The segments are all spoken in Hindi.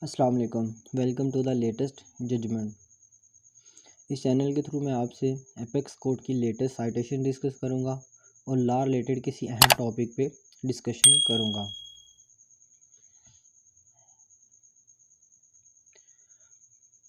अस्सलाम वालेकुम। Welcome to the latest judgement. इस चैनल के थ्रू मैं आपसे एपेक्स कोड की लेटेस्ट साइटेशन डिस्कस करूंगा और लॉ रिलेटेड किसी अहम टॉपिक पे डिस्कशन करूंगा।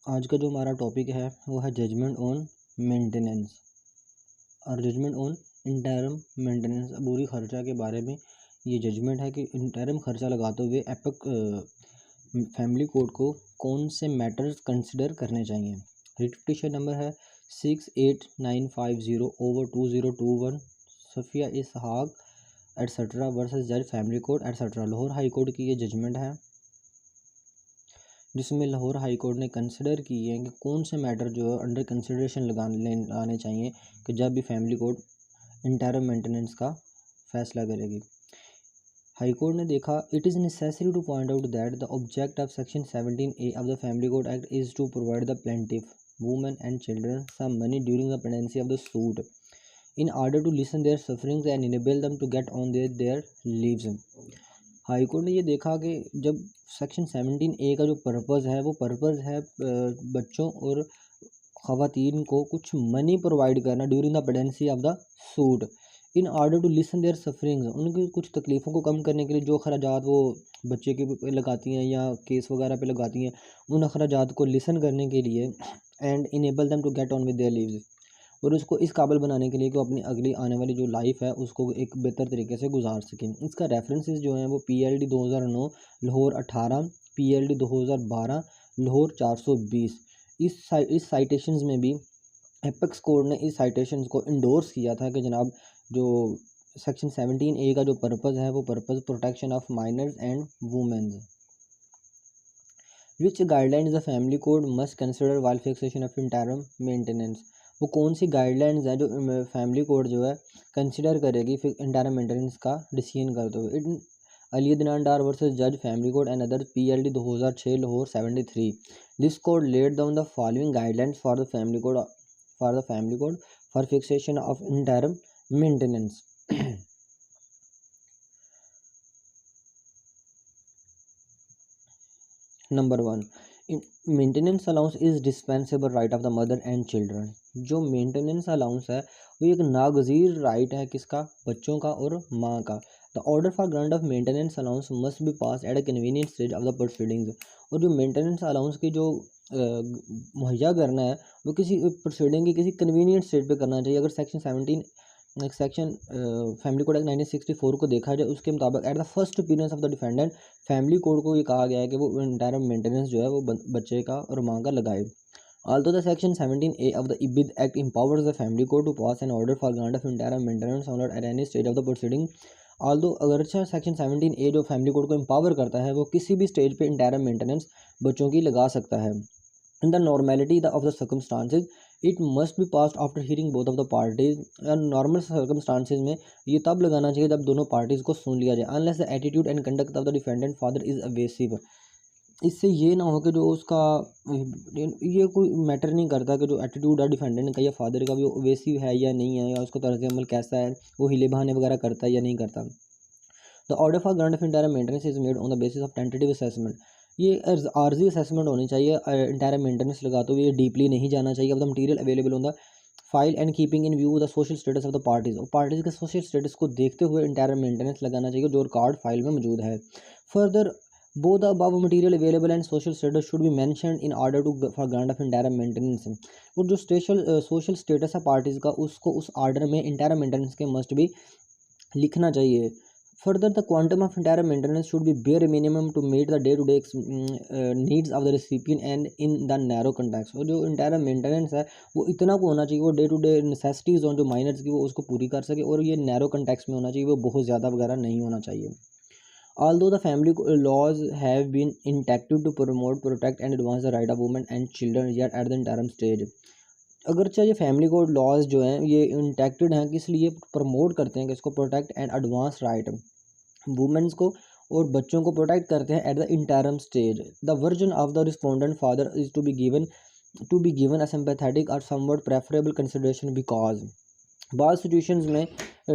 आज का जो हमारा टॉपिक है वो है जजमेंट ऑन मेंटेनेंस और जजमेंट ऑन इंटरम मेंटेनेंस अबूरी खर्चा के बारे में। ये जजमेंट है कि इंटरम खर्चा लगाते हुए एपेक फैमिली कोड को कौन से मैटर्स कंसिडर करने चाहिए। रिपिटेशन नंबर है 68950/2021 सफ़िया इसहाक एटसेट्रा वर्सेस जज family code etcetera. Lahore high court की ये जजमेंट है जिसमें लाहौर हाई कोर्ट ने कंसिडर किए हैं कि कौन से मैटर जो है अंडर कंसिडरेशन आने चाहिए कि जब भी फैमिली कोड इंटरम मेंटेनेंस का फैसला करेगी। हाई कोर्ट ने देखा it is necessary to point out that the object of section 17A of the family code act is to provide the plaintiff women and children some money during the pendency of the suit in order to lessen their sufferings and enable them to get on their lives. High court ने ये देखा कि जब सेक्शन 17A का जो पर्पज़ है वो पर्पज़ है बच्चों और ख़वातीन को कुछ मनी प्रोवाइड करना during the pendency of the suit in order to lessen their sufferings, उनकी कुछ तकलीफ़ों को कम करने के लिए जो अखराजात वो बच्चे के पे लगाती हैं या केस वगैरह पे लगाती हैं, उन अखराजात को लिसन करने के लिए and enable them to get on with their lives, और उसको इस काबिल बनाने के लिए कि वो अपनी अगली आने वाली जो लाइफ है उसको एक बेहतर तरीके से गुजार सकें। इसका रेफरेंसेस जो हैं वो PLD 2009 लाहौर 18, PLD 2012 लाहौर 420। इस साइटेशंस में भी एपेक्स कोड ने इस साइटेशंस को इंडोर्स किया था कि जनाब जो सेक्शन 17A का जो पर्पज़ है वो purpose protection of minors and womens. Which guidelines the family code must consider while fixation of interim maintenance, वो कौन सी गाइडलाइंस है जो फैमिली कोड जो है कंसिडर करेगी फिर इंटरम मेंटेनेंस का डिसीजन करते हुए। इट अली अदनान डार वर्सेस जज family code and other PLD 2006 Lahore 73। This code laid down the following guidelines for the family code for fixation of interim maintenance. Number 1, maintenance allowance is dispensable right of the mother and children. जो मेंटेनेंस अलाउंस है वो एक नागज़ीर राइट है किसका, बच्चों का और माँ का। The order for grant of maintenance allowance must be pass at a convenient stage of the proceedings, और जो मेंटेनेंस अलाउंस की जो मुहैया करना है वो किसी प्रोसीडिंग की किसी कन्वीनियंट स्टेज पे करना चाहिए। अगर सेक्शन फैमिली कोड एक्ट 1964 को देखा जाए उसके मुताबिक at the first appearance of the defendant family code को ये कहा गया है कि वो इंटरम मेंटेनेंस जो है वो बच्चे का और माँ का लगाए। Although the section 17A of the IBID Act empowers the family court to pass an order for grant of interim maintenance order at any stage of the proceeding, although अगरचे सेक्शन 17A जो फैमिली कोड को एम्पावर करता है वो किसी भी स्टेज पे इंटरम मेंटेनेंस बच्चों की लगा सकता है। In the normality of the circumstances, it must be passed after hearing both of the parties. Normal circumstances में ये तब लगाना चाहिए जब दोनों पार्टीज़ को सुन लिया जाए। Unless the attitude and conduct of the defendant father is evasive, इससे ये ना हो कि जो उसका ये कोई मैटर नहीं करता कि जो एटीट्यूड है डिफेंडेंट का या फादर का वो एवेसिव है या नहीं है, या उसका तर्ज अमल कैसा है, वो हिले बहाने वगैरह करता है या नहीं करता। The order for grant of interim maintenance is made on the basis of tentative assessment, ये आर्जी असेसमेंट होनी चाहिए। इंटरम मेंटेनेंस लगाते हुए ये डीपली नहीं जाना चाहिए। अब the material available on the file and keeping in view the social status of the parties, और पार्टीज़ के सोशल स्टेटस को देखते हुए इंटरम मेंटेनेंस लगाना चाहिए जो रिकॉर्ड फाइल में मौजूद है। Further both the above material available and social status should be mentioned in order to for grant of interim maintenance, और जो सोशल स्टेटस है पार्टीज़ का उसको उस आर्डर में इंटरम मेंटेनेंस के मस्ट भी लिखना चाहिए। Further, the quantum of interim maintenance should be bare minimum to meet the day-to-day needs of the recipient and in the narrow context, और जो interim maintenance है वो इतना को होना चाहिए, वो डे टू डे नेसेसिटीज़ हों जो माइनर्स की वो उसको पूरी कर सके, और ये नैरो कंटेक्स्ट में होना चाहिए, वो बहुत ज़्यादा वगैरह नहीं होना चाहिए। Although the family laws have been enacted to promote, protect and advance the right of women and children, yet at the interim stage, अगरचे ये फैमिली कोड लॉज जो हैं ये इंटैक्टेड हैं किस लिए प्रमोट करते हैं कि इसको protect and advance right womens को और बच्चों को प्रोटेक्ट करते हैं at the interim stage. The version of the respondent father is to be given a sympathetic और somewhat preferable consideration because bad situations में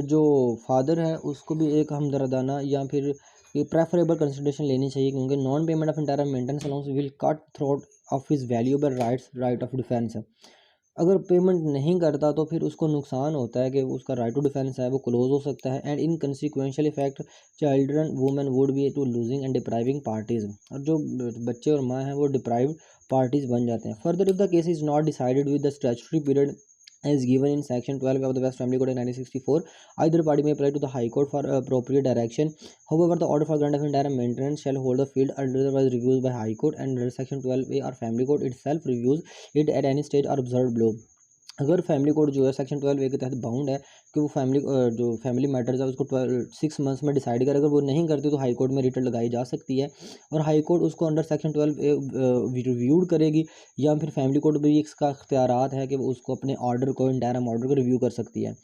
जो फादर है उसको भी एक हमदर्दाना या फिर ये प्रेफरेबल कंसिडरेशन लेनी चाहिए, क्योंकि non payment of entire maintenance allowance will cut throat of his valuable right of defence. अगर पेमेंट नहीं करता तो फिर उसको नुकसान होता है कि उसका राइट टू डिफेंस है वो क्लोज हो सकता है, and in consequential effect children women would be to losing and depriving parties, और जो बच्चे और माँ हैं वो डिप्राइव्ड पार्टीज बन जाते हैं। Further if the case is not decided with the statutory period as given in section 12 of the West Family Code in 1964, either party may apply to the High Court for appropriate direction. However, the order for grant of interim maintenance shall hold the field otherwise reviewed by High Court, and under section 12A or Family Code itself reviews it at any stage or observed below. अगर फैमिली कोड जो है सेक्शन 12A के तहत बाउंड है कि वो जो फैमिली मैटर्स है उसको 6 मंथ्स में डिसाइड करे, अगर वो नहीं करती तो हाई कोर्ट में रिट लगाई जा सकती है, और हाई कोर्ट उसको अंडर सेक्शन 12A रिव्यूड करेगी, या फिर फैमिली कोर्ट भी इसका इख्तियारात है कि वो उसको अपने ऑर्डर को, इंटायरम ऑर्डर को रिव्यू कर सकती है।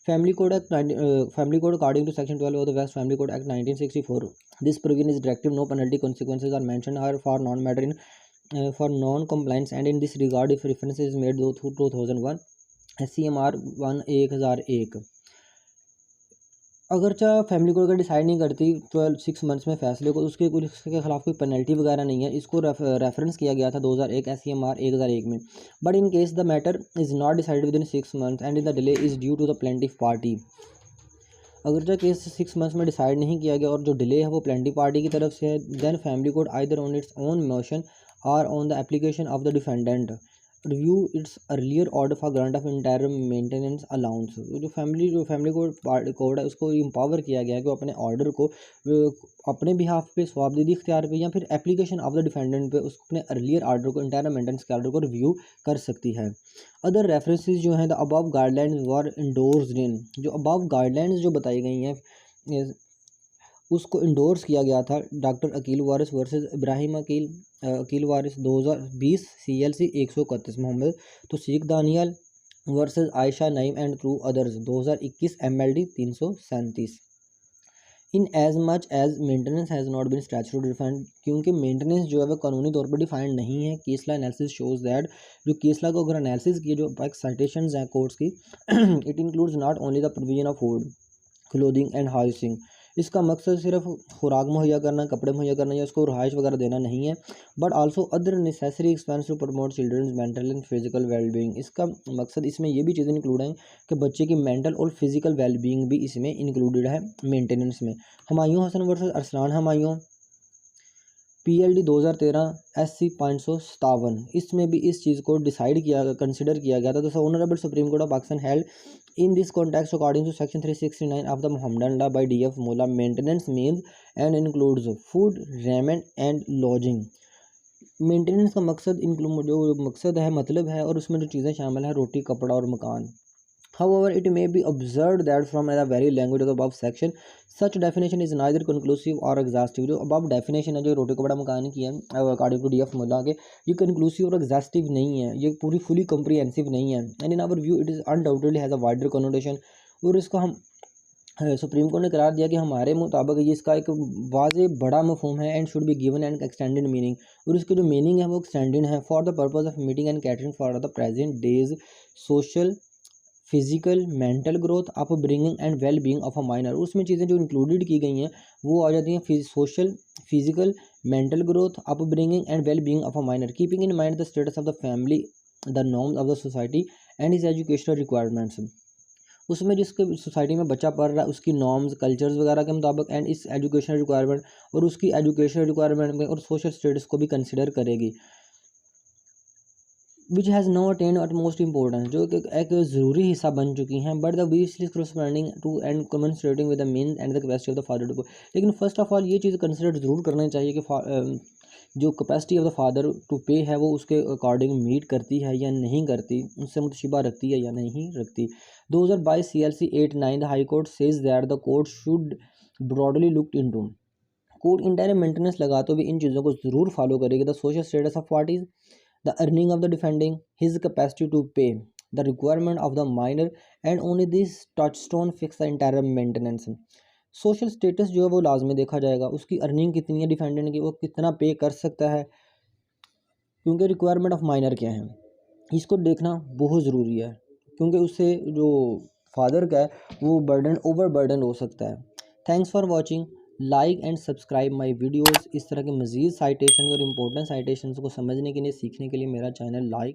Family code according to section 12 of the west family code act 1964, this provision is directive, no penalty consequences are mentioned here for non matter in for non-compliance, and in this regard if reference is made to 2001 SCMR 1001। अगर चाह फैमिली कोर्ट अगर डिसाइड नहीं करती 6 मंथ्स में फैसले को, उसके खिलाफ कोई पेनल्टी वगैरह नहीं है। इसको रेफरेंस किया गया था 2001 SCMR 1001 में। But in case the matter is not decided within 6 months and in the delay is due to the plaintiff party, अगर जो केस 6 मंथ्स में डिसाइड नहीं किया गया और जो डिले है वो प्लेंटिफ पार्टी की तरफ से है, then family court either on its own motion or on the application of the defendant review its earlier order for grant of entire maintenance allowance. जो फैमिली कोड है उसको इम्पावर किया गया है कि वो अपने ऑर्डर को अपने बिहाफ पे, स्वाबदीदी इख्तियार पे, या फिर एप्लीकेशन ऑफ द डिफेंडेंट पे उसको अपने अर्लियर ऑर्डर को, इंटायर मेंटेनेंस के ऑर्डर को रिव्यू कर सकती है। अदर रेफरेंसेस जो हैं the above guidelines were endorsed in, जो अबव गाइडलाइंस जो बताई गई हैं उसको इंडोर्स किया गया था doctor Aqeel Waris versus Ibrahim Aqeel Waris 2020 CLC 131, Mohammad Tauseeq Daniyal versus Ayesha Naeem and two others 2021 MLD 337। In as much as maintenance has not been statutory defined, क्योंकि मेंटेनेंस जो है वह कानूनी तौर पर डिफाइंड नहीं है। केसला एनालिसिस शोज दैट, जो केसला को अगर एनालिसिस किए जो साइटेशंस हैं कोर्ट्स की, it includes not only the provision of food, clothing and housing, इसका मकसद सिर्फ खुराक मुहैया करना, कपड़े मुहैया करना या उसको रहाइश वगैरह देना नहीं है, but also other necessary expense to promote children's mental and physical wellbeing. इसका मकसद इसमें ये भी चीज़ें इंक्लूड हैं कि बच्चे की मेंटल और फिजिकल वेलबींग भी इसमें इंक्लूडेड है मेंटेनेंस में। Humayun Hasan versus Arsalan Humayun PLD 2013 SC 557, इसमें भी इस चीज़ को कंसिडर किया गया था। The honourable Supreme Court of Pakistan held in this context according to section 369 of the Mohammedan law by DF Mulla maintenance means and includes food, raiment and lodging. Maintenance का मकसद जो मकसद है, मतलब है, और उसमें जो चीज़ें शामिल हैं रोटी, कपड़ा और मकान। However, it may be observed that from the very language of the above section, such definition is neither conclusive or exhaustive। जो above definition है जो रोटी कपड़ा मकान की है according to DF मुल्ला के, ये conclusive और exhaustive नहीं है, ये पूरी fully comprehensive नहीं है, and in our view it is undoubtedly has a wider connotation। और इसको हम सुप्रीम कोर्ट ने करार दिया कि हमारे मुताबिक ये इसका एक वाज़े बड़ा मफहूम है and should be given and extended meaning, और इसकी जो मीनिंग है वो एक्सटेंडेड है for the purpose of meeting and catering for the present days social, physical, mental growth, upbringing and well being of a minor. उसमें चीज़ें जो इंक्लूडेड की गई हैं वो आ जाती हैं social, physical, mental growth, upbringing and well being of a minor, keeping in mind the status of the family, the norms of the society and is educational requirements. उसमें जिसके सोसाइटी में बच्चा पढ़ रहा है उसकी नॉर्म्स, कल्चर्स वगैरह के मुताबिक, एंड इस एजुकेशनल रिक्वायरमेंट और उसकी एजुकेशनल रिक्वायरमेंट में और सोशल स्टेटस को भी कंसिडर करेगी। Which has no attain utmost importance, जो कि एक ज़रूरी हिस्सा बन चुकी हैं, but the vis is corresponding to and commensurating with the mean and the capacity of the father to. लेकिन फर्स्ट ऑफ ऑल ये चीज़ कंसिडर ज़रूर करना चाहिए कि जो capacity of the father to pay है वो उसके अकॉर्डिंग मीट करती है या नहीं करती, उससे मुतशिबा रखती है या नहीं रखती। 2022 CLC 89 the high court says that the court should broadly looked into. Court entire maintenance लगा तो भी इन चीज़ों को ज़रूर फॉलो करेगी। The social status of parties, the earning of the defending, his capacity to pay, the requirement of the minor, and only this touchstone fix the entire maintenance। Social status जो है वो लाजमी देखा जाएगा, उसकी अर्निंग कितनी है डिफेंडेंट की, वो कितना पे कर सकता है, क्योंकि रिक्वायरमेंट ऑफ माइनर क्या है इसको देखना बहुत ज़रूरी है, क्योंकि उससे जो फादर का है वो ओवर बर्डन हो सकता है। Thanks for watching, like and subscribe my videos. इस तरह के मज़ीद साइटेशन और इम्पोर्टेंट साइटेशन को समझने के लिए, सीखने के लिए मेरा चैनल लाइक